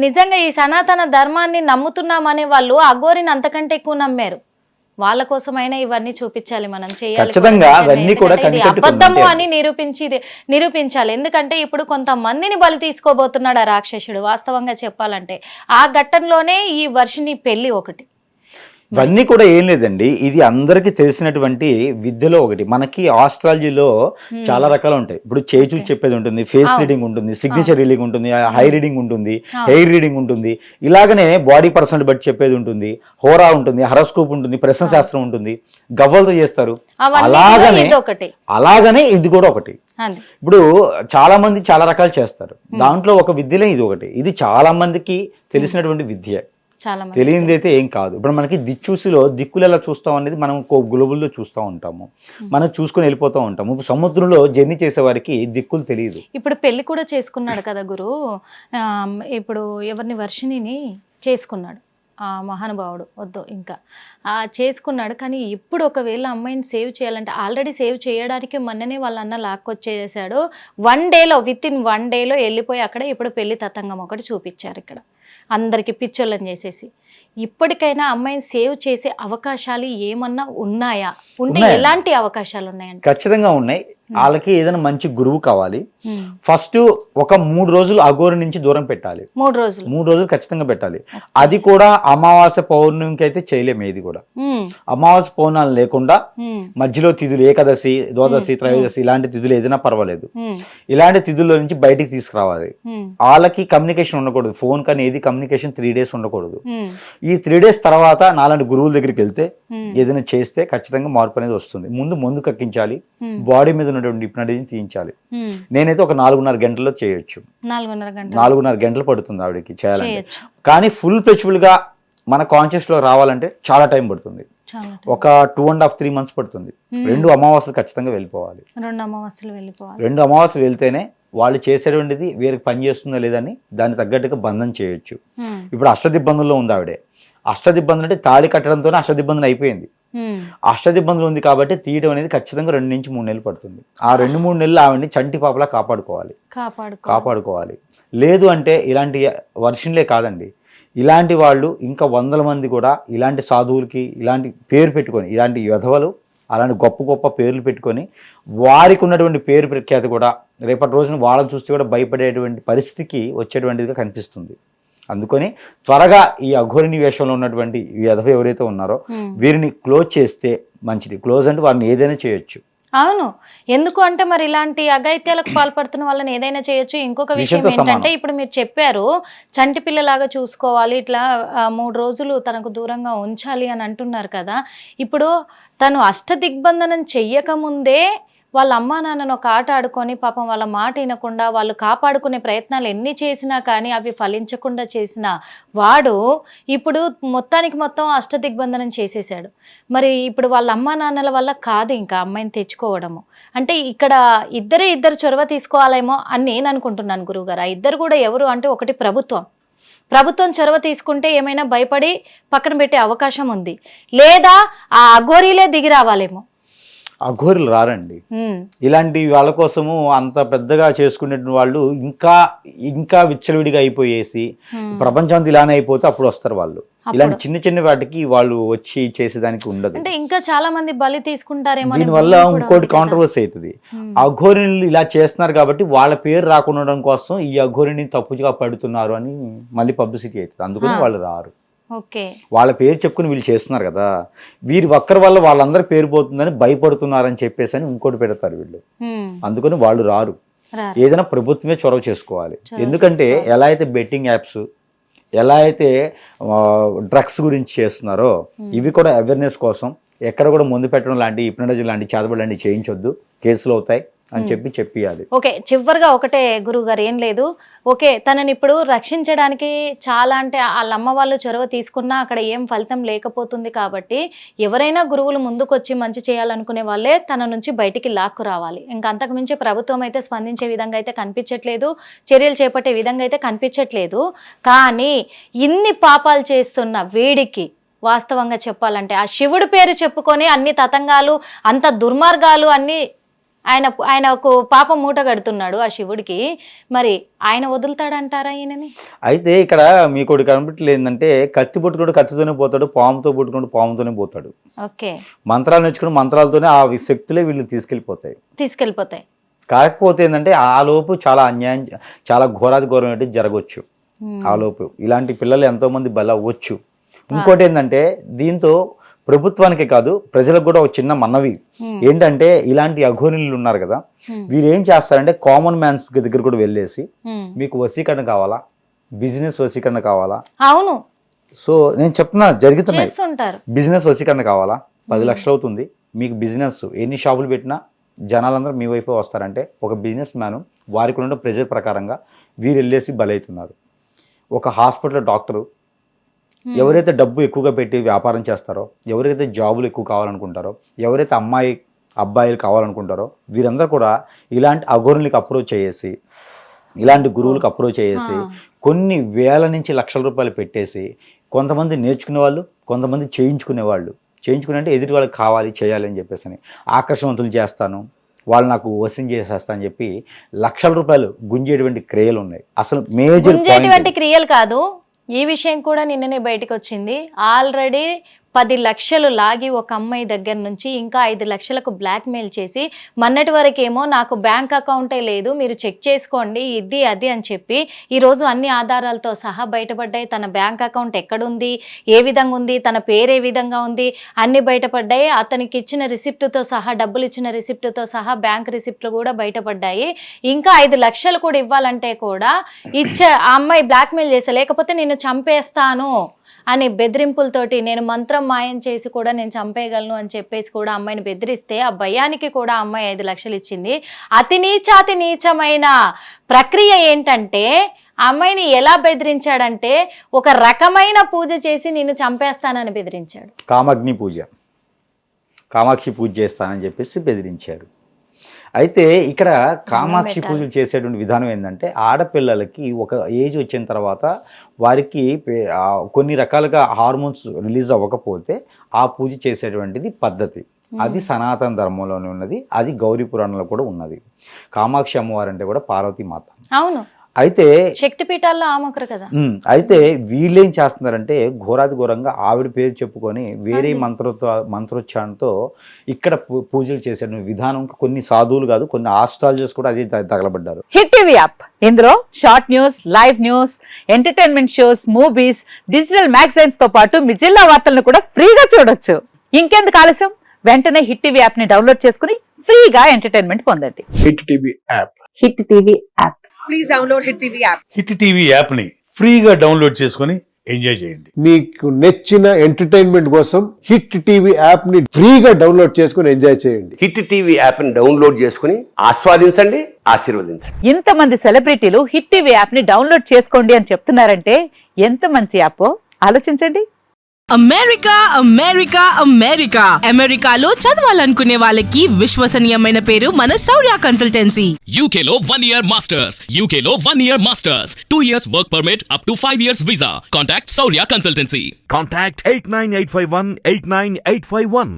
నిజంగా ఈ సనాతన ధర్మాన్ని నమ్ముతున్నామనే వాళ్ళు అఘోరిని అంతకంటే ఎక్కువ నమ్మారు. వాళ్ళ కోసమైనా ఇవన్నీ చూపించాలి, మనం చేయాలి. ఖచ్చితంగా అవన్నీ కూడా ఇది అబద్ధము అని నిరూపించాలి. ఎందుకంటే ఇప్పుడు కొంతమందిని బలి తీసుకోబోతున్నాడు ఆ రాక్షసుడు. వాస్తవంగా చెప్పాలంటే ఆ ఘట్టంలోనే ఈ వర్షిని పెళ్లి ఒకటి. ఇవన్నీ కూడా ఏం లేదండి, ఇది అందరికీ తెలిసినటువంటి విద్యలో ఒకటి. మనకి ఆస్ట్రాలజీలో చాలా రకాలు ఉంటాయి. ఇప్పుడు చేచూ చెప్పేది ఉంటుంది, ఫేస్ రీడింగ్ ఉంటుంది, సిగ్నేచర్ రీడింగ్ ఉంటుంది, హై రీడింగ్ ఉంటుంది, హెయిర్ రీడింగ్ ఉంటుంది. ఇలాగనే బాడీ పర్సన్ బట్టి చెప్పేది ఉంటుంది, హోరా ఉంటుంది, హరస్కోప్ ఉంటుంది, ప్రశ్న శాస్త్రం ఉంటుంది, గవ్వలతో చేస్తారు. అలాగనే ఇది కూడా ఒకటి. ఇప్పుడు చాలా మంది చాలా రకాలు చేస్తారు, దాంట్లో ఒక విద్యలే ఇది ఒకటి. ఇది చాలా మందికి తెలిసినటువంటి విద్య, తెలియనిది అయితే ఏం కాదు. ఇప్పుడు మనకి దిక్చూసిలో దిక్కులు ఎలా చూస్తాం అనేది మనం గ్లోబుల్లో చూస్తూ ఉంటాము, మనం చూసుకొని వెళ్ళిపోతూ ఉంటాము. ఇప్పుడు సముద్రంలో జర్నీ చేసే వారికి దిక్కులు తెలియదు. ఇప్పుడు పెళ్లి కూడా చేసుకున్నాడు కదా గురు, ఇప్పుడు ఎవరిని వర్షిణిని చేసుకున్నాడు ఆ మహానుభావుడు, వద్దు ఇంకా చేసుకున్నాడు. కానీ ఇప్పుడు ఒకవేళ అమ్మాయిని సేవ్ చేయాలంటే ఆల్రెడీ సేవ్ చేయడానికి మొన్ననే వాళ్ళ అన్న లాక్కొచ్చేసాడు. 1 డేలో విత్ ఇన్ 1 డేలో వెళ్ళిపోయి అక్కడ ఇప్పుడు పెళ్లి తతంగం ఒకటి చూపించారు ఇక్కడ అందరికి పిచ్చోళ్ళని చేసేసి. ఇప్పటికైనా అమ్మాయిని సేవ్ చేసే అవకాశాలు ఏమన్నా ఉన్నాయా? ఉంటే ఎలాంటి అవకాశాలు ఉన్నాయండి? ఖచ్చితంగా ఉన్నాయి. వాళ్ళకి ఏదైనా మంచి గురువు కావాలి. ఫస్ట్ ఒక 3 రోజులు అఘోరి నుంచి దూరం పెట్టాలి. 3 రోజులు ఖచ్చితంగా పెట్టాలి. అది కూడా అమావాస్య పౌర్ణమికి అయితే చేయలేము. ఏది కూడా అమావాస్య పౌర్ణాలు లేకుండా మధ్యలో తిథులు, ఏకాదశి, ద్వాదశి, త్రయోదశి ఇలాంటి తిథులు ఏదైనా పర్వాలేదు. ఇలాంటి తిథుల్లో నుంచి బయటికి తీసుకురావాలి. వాళ్ళకి కమ్యూనికేషన్ ఉండకూడదు, ఫోన్ కానీ ఏది కమ్యూనికేషన్ 3 డేస్ ఉండకూడదు. ఈ 3 డేస్ తర్వాత నాలాంటి గురువుల దగ్గరికి వెళ్తే ఏదైనా చేస్తే ఖచ్చితంగా మార్పు అనేది వస్తుంది. ముందు కక్కించాలి, బాడీ మీద హిప్నటిజం తీయించాలి. నేనైతే ఒక 4.5 గంటల్లో చేయొచ్చు. 4.5 గంటలు పడుతుంది ఆవిడకి చేయాలంటే. కానీ ఫుల్ ఫ్లెక్సిబుల్ గా మన కాన్షియస్ లో రావాలంటే చాలా టైం పడుతుంది. ఒక 2.5-3 మంత్స్ పడుతుంది. 2 అమావాస్యలు ఖచ్చితంగా వెళ్ళిపోవాలి. 2 అమావాస్యలు వెళ్తేనే వాళ్ళు చేసేటువంటిది వీరికి పని చేస్తుందా లేదని దాన్ని తగ్గట్టుగా బంధం చేయొచ్చు. ఇప్పుడు అష్టదిబ్బందుల్లో ఉంది ఆవిడే. అష్టదిబ్బందులు అంటే తాళి కట్టడంతోనే అష్టదిబ్బందులు అయిపోయింది. అష్టదిబ్బందులు ఉంది కాబట్టి తీయడం అనేది ఖచ్చితంగా 2 నుంచి 3 నెలలు పడుతుంది. ఆ 2-3 నెలలు ఆవిడని చంటి పాపలా కాపాడుకోవాలి. లేదు అంటే ఇలాంటి వర్షన్లే కాదండి, ఇలాంటి వాళ్ళు ఇంకా 100 మంది కూడా ఇలాంటి సాధువులకి ఇలాంటి పేరు పెట్టుకొని, ఇలాంటి విధవలు అలాంటి గొప్ప గొప్ప పేర్లు పెట్టుకొని వారికి ఉన్నటువంటి పేరు ప్రఖ్యాతి కూడా రేపటి రోజున వాళ్ళని చూస్తే కూడా భయపడేటువంటి పరిస్థితికి వచ్చేటువంటిదిగా కనిపిస్తుంది. అందుకని త్వరగా ఈ అఘోరిని వేషంలో ఉన్నటువంటి ఈ విధవ ఎవరైతే ఉన్నారో వీరిని క్లోజ్ చేస్తే మంచిది. క్లోజ్ అంటే వారిని ఏదైనా చేయొచ్చు. అవును, ఎందుకు అంటే మరి ఇలాంటి అఘాయిత్యాలకు పాల్పడుతున్న వాళ్ళని ఏదైనా చేయొచ్చు. ఇంకొక విషయం ఏంటంటే ఇప్పుడు మీరు చెప్పారు చంటి పిల్లలాగా చూసుకోవాలి, ఇట్లా 3 రోజులు తనకు దూరంగా ఉంచాలి అని అంటున్నారు కదా. ఇప్పుడు తను అష్టదిగ్బంధనం చెయ్యకముందే వాళ్ళ అమ్మా నాన్నను ఒక ఆట ఆడుకొని పాపం వాళ్ళ మాట వినకుండా వాళ్ళు కాపాడుకునే ప్రయత్నాలు ఎన్ని చేసినా కానీ అవి ఫలించకుండా చేసిన వాడు ఇప్పుడు మొత్తం అష్టదిగ్బంధనం చేసేసాడు. మరి ఇప్పుడు వాళ్ళ అమ్మా నాన్నల వల్ల కాదు ఇంకా అమ్మాయిని తెచ్చుకోవడము. అంటే ఇక్కడ ఇద్దరు చొరవ తీసుకోవాలేమో అని నేను అనుకుంటున్నాను గురువుగారు. ఆ ఇద్దరు కూడా ఎవరు అంటే ఒకటి ప్రభుత్వం చొరవ తీసుకుంటే ఏమైనా భయపడి పక్కన పెట్టే అవకాశం ఉంది, లేదా ఆ అఘోరీలే దిగి రావాలేమో. అఘోరులు రారండి. ఇలాంటి వాళ్ళ కోసము అంత పెద్దగా చేసుకునే వాళ్ళు ఇంకా విచ్చలవిడిగా అయిపోయేసి ప్రపంచం ఇలానే అయిపోతే అప్పుడు వస్తారు వాళ్ళు. ఇలాంటి చిన్న వాటికి వాళ్ళు వచ్చి చేసేదానికి ఉండదు. అంటే ఇంకా చాలా మంది బలి తీసుకుంటారేమో. దీనివల్ల ఇంకోటి కాంట్రవర్సీ అవుతుంది. అఘోరిని ఇలా చేస్తున్నారు కాబట్టి వాళ్ళ పేరు రాకుండా కోసం ఈ అఘోరిని తప్పుగా పడుతున్నారు అని మళ్ళీ పబ్లిసిటీ అవుతుంది. అందుకని వాళ్ళు రారు. వాళ్ళ పేరు చెప్పుకుని వీళ్ళు చేస్తున్నారు కదా, వీరి ఒక్కరి వల్ల వాళ్ళందరూ పేరు పోతుందని భయపడుతున్నారని చెప్పేసి అని ఇంకోటి పెడతారు వీళ్ళు. అందుకని వాళ్ళు రారు. ఏదైనా ప్రభుత్వమే చొరవ చేసుకోవాలి. ఎందుకంటే ఎలా అయితే బెట్టింగ్ యాప్స్, ఎలా అయితే డ్రగ్స్ గురించి చేస్తున్నారో ఇవి కూడా అవేర్నెస్ కోసం ఎక్కడ కూడా ముందు పెట్టడం లాంటి హిప్నోటిజం లాంటి చేతబడి లాంటి చేయించొద్దు, కేసులు అవుతాయి అని చెప్పియాలి. ఓకే, చివరిగా ఒకటే గురువు గారు, ఏం లేదు, ఓకే తనని ఇప్పుడు రక్షించడానికి చాలా అంటే వాళ్ళ అమ్మ వాళ్ళు చొరవ తీసుకున్నా అక్కడ ఏం ఫలితం లేకపోతుంది కాబట్టి ఎవరైనా గురువులు ముందుకొచ్చి మంచి చేయాలనుకునే వాళ్ళే తన నుంచి బయటికి లాక్కు రావాలి. ఇంకా అంతకు మించి ప్రభుత్వం అయితే స్పందించే విధంగా అయితే కనిపించట్లేదు, చర్యలు చేపట్టే విధంగా అయితే కనిపించట్లేదు. కానీ ఇన్ని పాపాలు చేస్తున్న వీడికి వాస్తవంగా చెప్పాలంటే ఆ శివుడి పేరు చెప్పుకొని అన్ని తతంగాలు, అంత దుర్మార్గాలు అన్ని ఆయనకు పాప మూట కడుతున్నాడు ఆ శివుడికి, మరి ఆయన వదులుతాడంటారా ఈయనని? అయితే ఇక్కడ మీకు ఒకటి కనిపించలేదు ఏంటంటే, కత్తి పట్టుకుంటూ కత్తితోనే పోతాడు, పాముతో పట్టుకుంటూ పాముతోనే పోతాడు. ఓకే, మంత్రాలు నేర్చుకుని మంత్రాలతోనే ఆ శక్తులే వీళ్ళు తీసుకెళ్ళిపోతాయి. కాకపోతే ఏంటంటే ఆ లోపు చాలా అన్యాయం, చాలా ఘోరాది ఘోరం ఏంటి జరగవచ్చు. ఆ లోపు ఇలాంటి పిల్లలు ఎంతో మంది బలవచ్చు. ఇంకోటి ఏంటంటే, దీంతో ప్రభుత్వానికే కాదు ప్రజలకు కూడా ఒక చిన్న మనవి ఏంటంటే, ఇలాంటి అఘోరిలు ఉన్నారు కదా, వీరు ఏం చేస్తారంటే కామన్ మ్యాన్స్ దగ్గర కూడా వెళ్ళేసి, మీకు వశీకరణ కావాలా, బిజినెస్ వశీకరణ కావాలా, అవును సో నేను చెప్తున్నా జరుగుతున్నాయి, బిజినెస్ వశీకరణ కావాలా, 10 లక్షలు అవుతుంది మీకు బిజినెస్, ఎన్ని షాపులు పెట్టినా జనాలందరూ మీ వైపు వస్తారంటే, ఒక బిజినెస్ మ్యాన్ వారికి ఉన్న ప్రెజర్ ప్రకారంగా వీరు వెళ్ళేసి బలవుతున్నారు. ఒక హాస్పిటల్ డాక్టరు ఎవరైతే డబ్బు ఎక్కువగా పెట్టి వ్యాపారం చేస్తారో, ఎవరైతే జాబులు ఎక్కువ కావాలనుకుంటారో, ఎవరైతే అబ్బాయిలు కావాలనుకుంటారో, వీరందరూ కూడా ఇలాంటి అఘోరులకు అప్రోచ్ చేసి, ఇలాంటి గురువులకు అప్రోచ్ చేసి కొన్ని వేల నుంచి లక్షల రూపాయలు పెట్టేసి, కొంతమంది నేర్చుకునే వాళ్ళు, కొంతమంది చేయించుకునే అంటే ఎదుటి వాళ్ళకి కావాలి చేయాలి అని చెప్పేసి అని ఆకర్షవంతులు చేస్తాను, వాళ్ళు నాకు వసం చేసేస్తా అని చెప్పి లక్షల రూపాయలు గుంజేటువంటి క్రియలు ఉన్నాయి. అసలు మేజర్ క్రియలు కాదు, ఈ విషయం కూడా నిన్ననే బయటకు వచ్చింది. ఆల్రెడీ 10 లక్షలు లాగి ఒక అమ్మాయి దగ్గర నుంచి ఇంకా 5 లక్షలకు బ్లాక్మెయిల్ చేసి, మొన్నటి వరకేమో నాకు బ్యాంక్ అకౌంటే లేదు మీరు చెక్ చేసుకోండి ఇది అది అని చెప్పి, ఈరోజు అన్ని ఆధారాలతో సహా బయటపడ్డాయి. తన బ్యాంక్ అకౌంట్ ఎక్కడుంది, ఏ విధంగా ఉంది, తన పేరు ఏ విధంగా ఉంది, అన్ని బయటపడ్డాయి. అతనికి ఇచ్చిన రిసిప్ట్తో సహా, డబ్బులు ఇచ్చిన రిసిప్ట్తో సహా బ్యాంక్ రిసిప్ట్లు కూడా బయటపడ్డాయి. ఇంకా 5 లక్షలు కూడా ఇవ్వాలంటే కూడా ఆ అమ్మాయి బ్లాక్మెయిల్ చేసే, లేకపోతే నిన్ను చంపేస్తాను అని బెదిరింపులతోటి, నేను మంత్రం మాయం చేసి కూడా నేను చంపేయగలను అని చెప్పేసి కూడా అమ్మాయిని బెదిరిస్తే, ఆ భయానికి కూడా అమ్మాయి 5 లక్షలు ఇచ్చింది. అతి నీచమైన ప్రక్రియ ఏంటంటే, అమ్మాయిని ఎలా బెదిరించాడంటే, ఒక రకమైన పూజ చేసి నిన్ను చంపేస్తానని బెదిరించాడు. కామాక్షి పూజ చేస్తానని చెప్పేసి బెదిరించాడు. అయితే ఇక్కడ కామాక్షి పూజలు చేసేటువంటి విధానం ఏంటంటే, ఆడపిల్లలకి ఒక ఏజ్ వచ్చిన తర్వాత వారికి కొన్ని రకాలుగా హార్మోన్స్ రిలీజ్ అవ్వకపోతే ఆ పూజ చేసేటువంటిది పద్ధతి. అది సనాతన ధర్మంలోనే ఉన్నది, అది గౌరీ పురాణంలో కూడా ఉన్నది. కామాక్షి అమ్మవారు అంటే కూడా పార్వతీ మాత. అవును, అయితే శక్తిపీఠాల్లో ఆమెకరు కదా. అయితే వీళ్ళేం చేస్తున్నారంటే, ఘోరాది ఘోరంగా ఆవిడ పేరు చెప్పుకొని వేరే మంత్రోచ్చారణతో ఇక్కడ పూజలు చేసే విధానం కొన్ని సాధువులు కాదు, కొన్ని ఆస్ట్రాలజర్స్ కూడా అది తగలబడ్డారు. హిట్ టీవీ యాప్, ఇందులో short news, live news, entertainment shows, movies, digital magazines తో పాటు మీ జిల్లా వార్తలను కూడా ఫ్రీగా చూడొచ్చు. ఇంకెందుకు ఆలస్యం, వెంటనే హిట్ టీవీ యాప్ ని డౌన్లోడ్ చేసుకుని ఫ్రీగా ఎంటర్టైన్మెంట్ పొందండి. Hit TV app, hit TV app, please download hit TV app. Hit TV app ని ఫ్రీగా డౌన్లోడ్ చేసుకుని ఎంజాయ్ చేయండి. మీకు నచ్చిన ఎంటర్టైన్మెంట్ కోసం హిట్ టీవీ యాప్ ని ఫ్రీగా డౌన్లోడ్ చేసుకుని ఎంజాయ్ చేయండి. హిట్ టీవీ యాప్ ని డౌన్లోడ్ చేసుకుని ఆస్వాదించండి, ఆశీర్వదించండి. ఇంతమంది సెలబ్రిటీలు హిట్ టీవీ యాప్ ని డౌన్లోడ్ చేసుకోండి అని చెప్తున్నారంటే ఎంత మంచి యాప్ ఆలోచించండి. అమెరికా అమెరికా అమెరికా అమెరికాలో చదవాలనుకునే వాళ్ళకి విశ్వసనీయమైన పేరు మన శౌర్య కన్సల్టెన్సీ. UK లో 1 year masters, UK లో 1 year masters, 2 years work permit up to 5 years visa. Contact Saurya Consultancy. Contact 89851 89851.